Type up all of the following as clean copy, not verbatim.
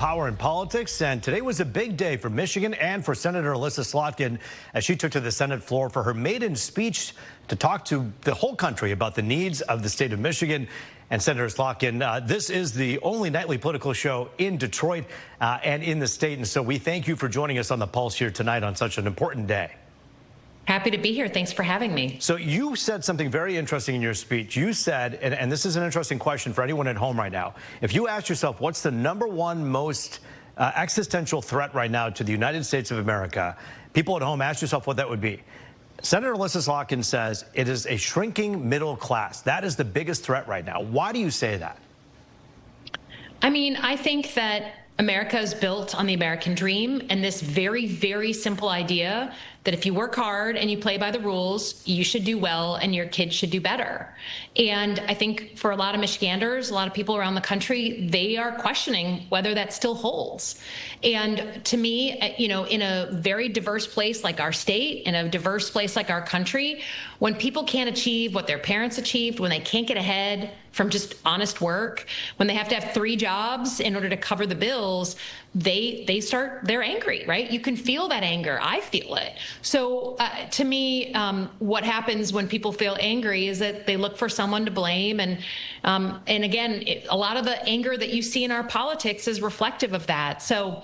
power in politics, and today was a big day for Michigan and for Senator Elissa Slotkin as she took to the Senate floor for her maiden speech to talk to the whole country about the needs of the state of Michigan. And Senator Slotkin, this is the only nightly political show in Detroit and in the state, and so we thank you for joining us on the Pulse here tonight on such an important day. Happy to be here. Thanks for having me. So you said something very interesting in your speech. You said, and this is an interesting question for anyone at home right now, if you ask yourself what's the #1 most existential threat right now to the United States of America, people at home, ask yourself what that would be. Senator Elissa Slotkin says it is a shrinking middle class. That is the biggest threat right now. Why do you say that? I mean, I think that America is built on the American dream and this very, very simple idea that if you work hard and you play by the rules, you should do well and your kids should do better. And I think for a lot of Michiganders, a lot of people around the country, they are questioning whether that still holds. And to me, you know, in a very diverse place like our state, in a diverse place like our country, when people can't achieve what their parents achieved, when they can't get ahead from just honest work, when they have to have 3 jobs in order to cover the bills, they're angry, right? You can feel that anger. I feel it. So to me, what happens when people feel angry is that they look for someone to blame. And again, a lot of the anger that you see in our politics is reflective of that. So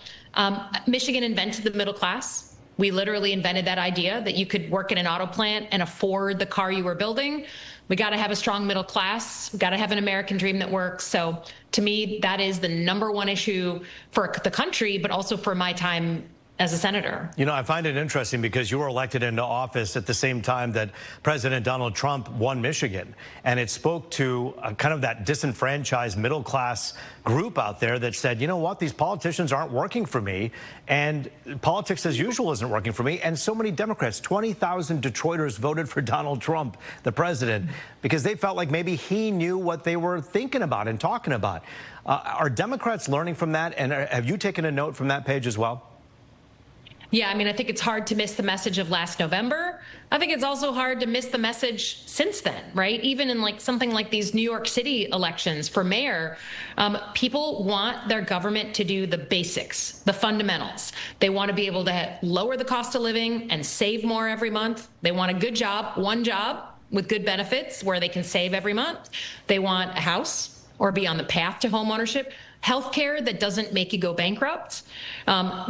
Michigan invented the middle class. We literally invented that idea that you could work in an auto plant and afford the car you were building. We got to have a strong middle class. We got to have an American dream that works. So to me, that is the #1 issue for the country, but also for my time as a senator. You know, I find it interesting because you were elected into office at the same time that President Donald Trump won Michigan. And it spoke to kind of that disenfranchised middle class group out there that said, you know what, these politicians aren't working for me. And politics as usual isn't working for me. And so many Democrats, 20,000 Detroiters voted for Donald Trump, the president, because they felt like maybe he knew what they were thinking about and talking about. Are Democrats learning from that? And have you taken a note from that page as well? Yeah, I mean, I think it's hard to miss the message of last November. I think it's also hard to miss the message since then, right? Even in like something like these New York City elections for mayor, people want their government to do the basics, the fundamentals. They want to be able to lower the cost of living and save more every month. They want a good job, one job with good benefits where they can save every month. They want a house or be on the path to home ownership. Healthcare that doesn't make you go bankrupt.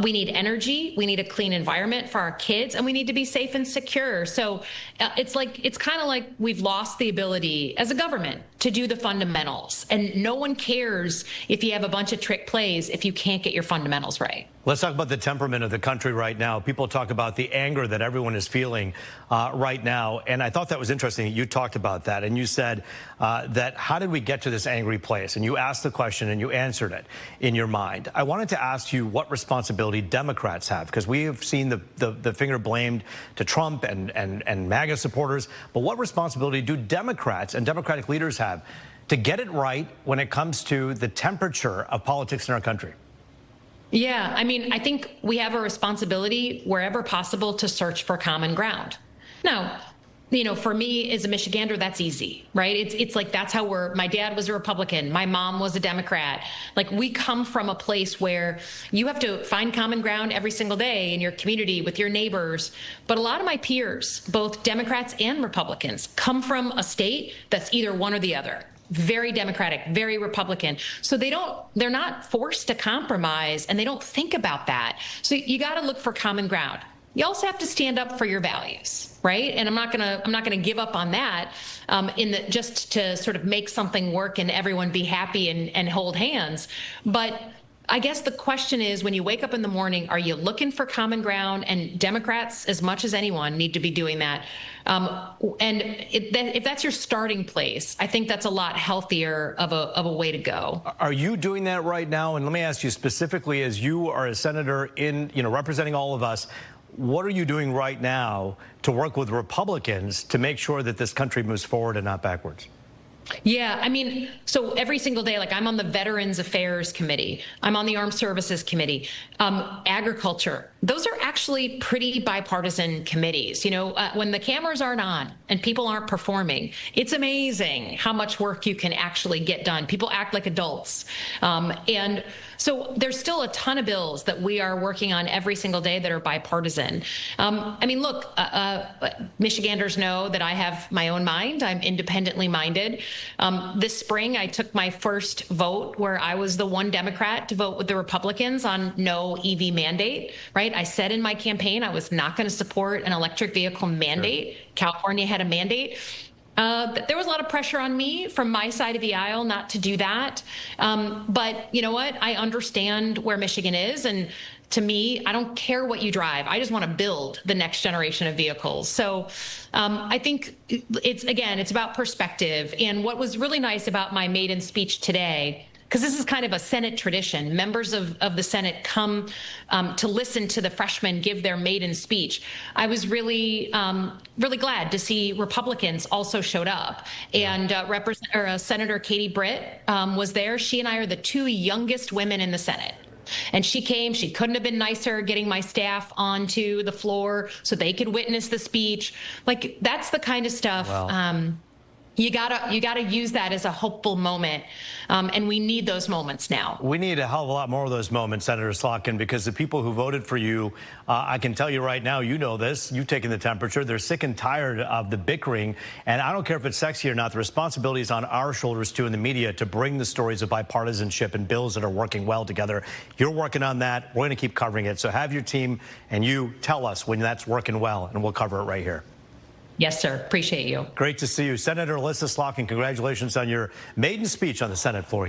We need energy. We need a clean environment for our kids, and we need to be safe and secure. So it's kind of like we've lost the ability as a government to do the fundamentals, and no one cares if you have a bunch of trick plays if you can't get your fundamentals right. Let's talk about the temperament of the country right now. People talk about the anger that everyone is feeling right now, and I thought that was interesting. You talked about that, and you said that how did we get to this angry place? And you asked the question, and you answered it in your mind. I wanted to ask you what responsibility Democrats have, because we have seen the finger blamed to Trump and MAGA supporters, but what responsibility do Democrats and Democratic leaders have to get it right when it comes to the temperature of politics in our country? Yeah, I mean, I think we have a responsibility wherever possible to search for common ground. Now, you know, for me as a Michigander, that's easy, right? It's like that's how my dad was a Republican. My mom was a Democrat. Like we come from a place where you have to find common ground every single day in your community with your neighbors. But a lot of my peers, both Democrats and Republicans, come from a state that's either one or the other. Very Democratic, very Republican. So they're not forced to compromise, and they don't think about that. So you got to look for common ground. You also have to stand up for your values, right? And I'm not gonna give up on that just to sort of make something work and everyone be happy and hold hands. But I guess the question is, when you wake up in the morning, are you looking for common ground? And Democrats, as much as anyone, need to be doing that. And if that's your starting place, I think that's a lot healthier of a way to go. Are you doing that right now? And let me ask you specifically, as you are a senator representing all of us, what are you doing right now to work with Republicans to make sure that this country moves forward and not backwards? Yeah, I mean, so every single day, like I'm on the Veterans Affairs Committee, I'm on the Armed Services Committee, agriculture. Those are actually pretty bipartisan committees. You know, when the cameras aren't on and people aren't performing, it's amazing how much work you can actually get done. People act like adults. And So there's still a ton of bills that we are working on every single day that are bipartisan. I mean, look, Michiganders know that I have my own mind. I'm independently minded. This spring, I took my first vote where I was the one Democrat to vote with the Republicans on no EV mandate, right? I said in my campaign I was not going to support an electric vehicle mandate. Sure. California had a mandate. There was a lot of pressure on me from my side of the aisle not to do that. But you know what? I understand where Michigan is. And to me, I don't care what you drive. I just want to build the next generation of vehicles. So I think it's about perspective. And what was really nice about my maiden speech today, because this is kind of a Senate tradition. Members of the Senate come to listen to the freshmen give their maiden speech. I was really glad to see Republicans also showed up. And Senator Katie Britt was there. She and I are the two youngest women in the Senate. And she came. She couldn't have been nicer getting my staff onto the floor so they could witness the speech. Like, that's the kind of stuff. Wow. You gotta use that as a hopeful moment, and we need those moments now. We need a hell of a lot more of those moments, Senator Slotkin, because the people who voted for you, I can tell you right now, you know this, you've taken the temperature. They're sick and tired of the bickering, and I don't care if it's sexy or not. The responsibility is on our shoulders too in the media to bring the stories of bipartisanship and bills that are working well together. You're working on that. We're going to keep covering it. So have your team and you tell us when that's working well, and we'll cover it right here. Yes, sir. Appreciate you. Great to see you. Senator Elissa Slotkin, congratulations on your maiden speech on the Senate floor here.